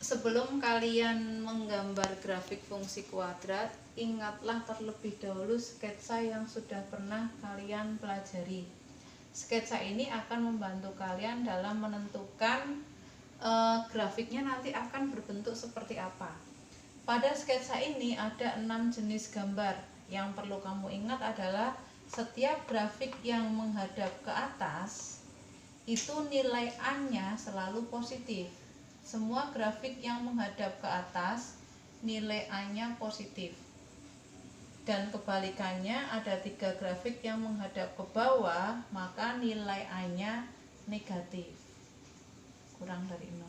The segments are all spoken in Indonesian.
Sebelum kalian menggambar grafik fungsi kuadrat, ingatlah terlebih dahulu sketsa yang sudah pernah kalian pelajari. Sketsa ini akan membantu kalian dalam menentukan grafiknya nanti akan berbentuk seperti apa. Pada sketsa ini ada 6 jenis gambar. Yang perlu kamu ingat adalah setiap grafik yang menghadap ke atas itu nilai A-nya selalu positif. Semua grafik yang menghadap ke atas nilai A-nya positif. Dan kebalikannya, ada 3 grafik yang menghadap ke bawah, maka nilai A-nya negatif, kurang dari 0.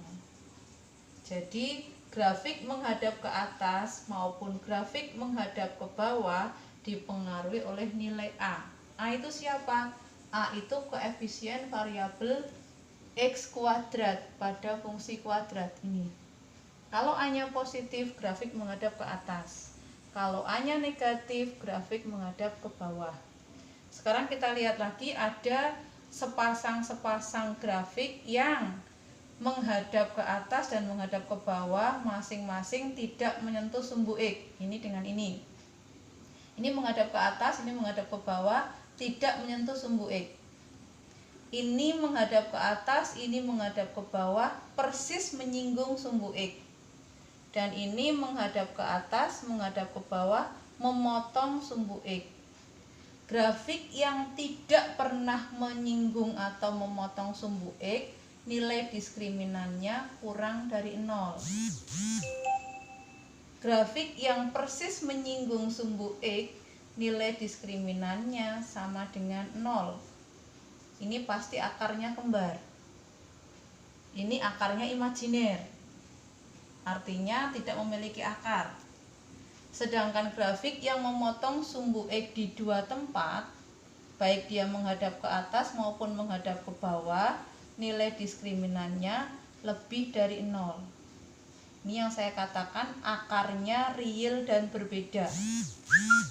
Jadi grafik menghadap ke atas maupun grafik menghadap ke bawah dipengaruhi oleh nilai A. A itu siapa? A itu koefisien variabel X kuadrat pada fungsi kuadrat ini. Kalau A-nya positif, grafik menghadap ke atas. Kalau A-nya negatif, grafik menghadap ke bawah. Sekarang kita lihat lagi, ada sepasang grafik yang menghadap ke atas dan menghadap ke bawah, masing-masing tidak menyentuh sumbu X. Ini dengan ini. Ini menghadap ke atas, ini menghadap ke bawah, tidak menyentuh sumbu X. Ini menghadap ke atas, ini menghadap ke bawah, persis menyinggung sumbu X. Dan ini menghadap ke atas, menghadap ke bawah, memotong sumbu X. Grafik yang tidak pernah menyinggung atau memotong sumbu X, nilai diskriminannya kurang dari 0. Grafik yang persis menyinggung sumbu X, nilai diskriminannya sama dengan 0. Ini pasti akarnya kembar. Ini akarnya imajiner, artinya tidak memiliki akar. Sedangkan grafik yang memotong sumbu X di 2 tempat, baik dia menghadap ke atas maupun menghadap ke bawah, nilai diskriminannya lebih dari 0. Ini yang saya katakan akarnya real dan berbeda.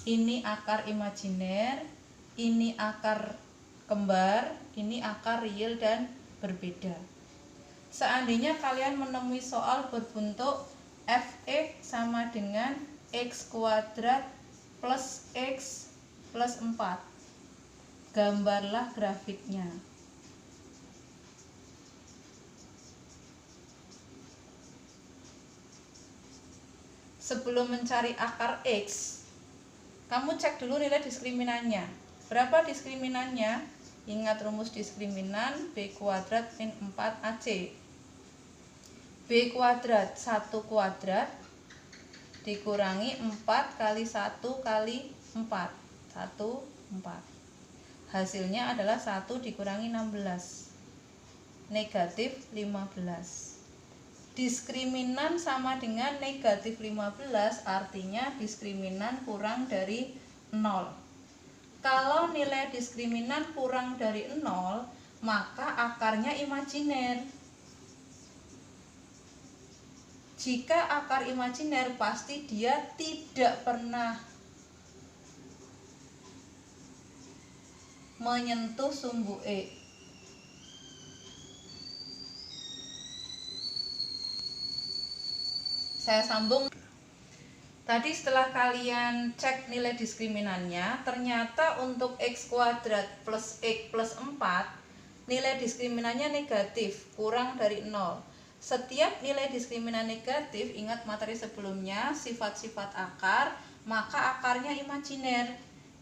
Ini akar imajiner, ini akar kembar, ini akar real dan berbeda. Seandainya kalian menemui soal berbentuk fx sama dengan x kuadrat plus x plus 4, gambarlah grafiknya. Sebelum mencari akar x, kamu cek dulu nilai diskriminannya. Berapa diskriminannya? Ingat rumus diskriminan, b kuadrat min 4ac. B kuadrat 1 kuadrat dikurangi 4 kali 1 kali 4, 4. Hasilnya adalah 1 dikurangi 16, negatif 15. Diskriminan sama dengan negatif 15, artinya diskriminan kurang dari 0. Kalau nilai diskriminan kurang dari 0, maka akarnya imajiner. Jika akar imajiner, pasti dia tidak pernah menyentuh sumbu X. Saya sambung. Tadi setelah kalian cek nilai diskriminannya, ternyata untuk x kuadrat plus x plus 4, nilai diskriminannya negatif, kurang dari 0. Setiap nilai diskriminan negatif, ingat materi sebelumnya, sifat-sifat akar, maka akarnya imajiner.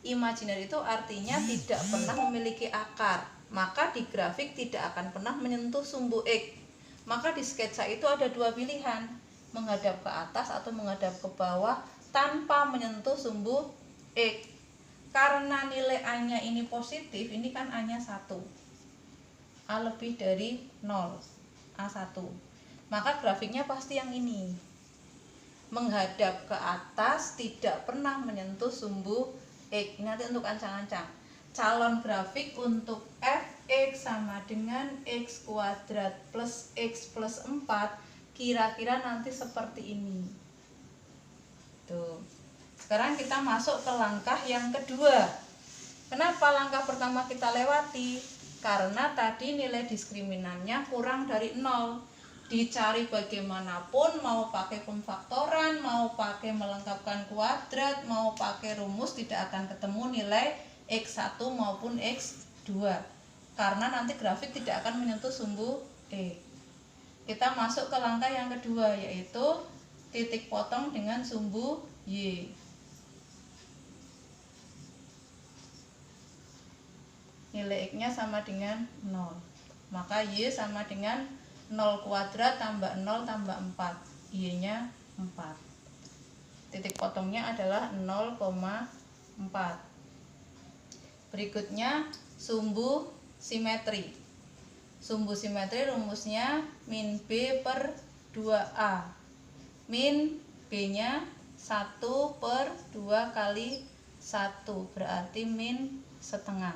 Imajiner itu artinya tidak pernah memiliki akar, maka di grafik tidak akan pernah menyentuh sumbu X. Maka di sketsa itu ada 2 pilihan, menghadap ke atas atau menghadap ke bawah tanpa menyentuh sumbu X. Karena nilai A-nya ini positif, ini kan A-nya 1. A lebih dari 0, A1. Maka grafiknya pasti yang ini. Menghadap ke atas, tidak pernah menyentuh sumbu X. Ini nanti untuk ancang-ancang. Calon grafik untuk fx sama dengan x kuadrat plus x plus 4, kira-kira nanti seperti ini. Tuh. Sekarang kita masuk ke langkah yang kedua. Kenapa langkah pertama kita lewati? Karena tadi nilai diskriminannya kurang dari 0. dicari bagaimanapun, mau pakai pemfaktoran, mau pakai melengkapkan kuadrat, mau pakai rumus, tidak akan ketemu nilai X1 maupun X2 karena nanti grafik tidak akan menyentuh sumbu E. Kita masuk ke langkah yang kedua, yaitu titik potong dengan sumbu Y. Nilai X-nya sama dengan 0. Maka Y sama dengan 0 kuadrat tambah 0 tambah 4. Y-nya 4. Titik potongnya adalah 0,4. Berikutnya sumbu simetri. Sumbu simetri rumusnya min B per 2A. Min B-nya 1 per 2 kali 1, berarti min setengah.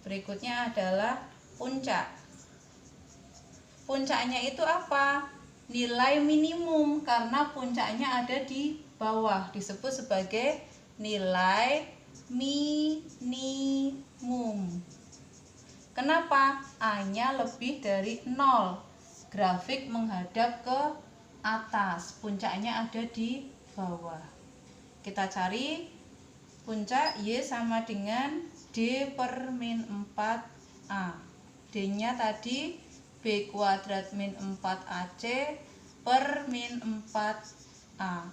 Berikutnya adalah puncak. Puncaknya itu apa? Nilai minimum, karena puncaknya ada di bawah, disebut sebagai nilai minimum. Kenapa? A-nya lebih dari 0. Grafik menghadap ke atas, puncaknya ada di bawah. Kita cari puncak. Y sama dengan D per min 4A. D-nya tadi B kuadrat min 4AC per min 4A.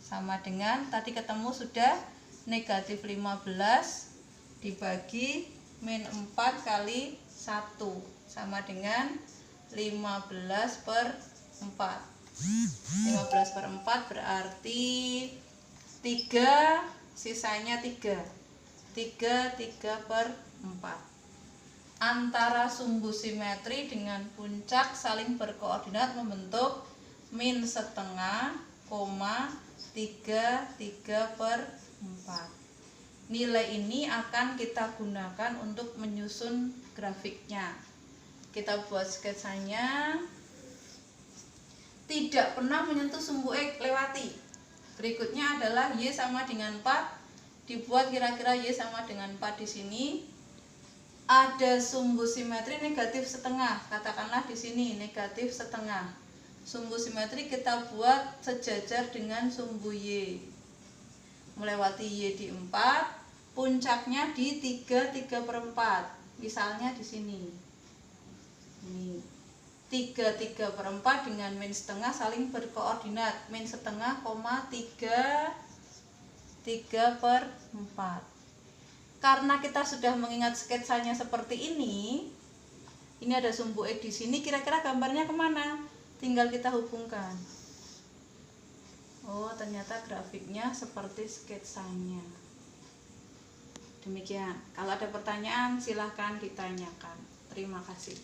Sama dengan tadi ketemu sudah negatif 15 dibagi min 4 kali 1 sama dengan 15 per 4. 15 per 4 berarti 3, sisanya 3 per 4. Antara sumbu simetri dengan puncak saling berkoordinat membentuk min setengah, 3 per 4. Nilai ini akan kita gunakan untuk menyusun grafiknya. Kita buat sketsanya. Tidak pernah menyentuh sumbu X, lewati. Berikutnya adalah Y sama dengan 4. Dibuat kira-kira Y sama dengan 4 di sini. Ada sumbu simetri negatif setengah, katakanlah di sini negatif setengah. Sumbu simetri kita buat sejajar dengan sumbu Y. Melewati Y di 4, puncaknya di 3 per 4. Misalnya di sini. Ini 3 per 4 dengan min setengah saling berkoordinat. Min setengah, 3 per 4. Karena kita sudah mengingat sketsanya seperti ini ada sumbu X di sini, kira-kira gambarnya kemana? Tinggal kita hubungkan. Oh, ternyata grafiknya seperti sketsanya. Demikian. Kalau ada pertanyaan, silahkan ditanyakan. Terima kasih.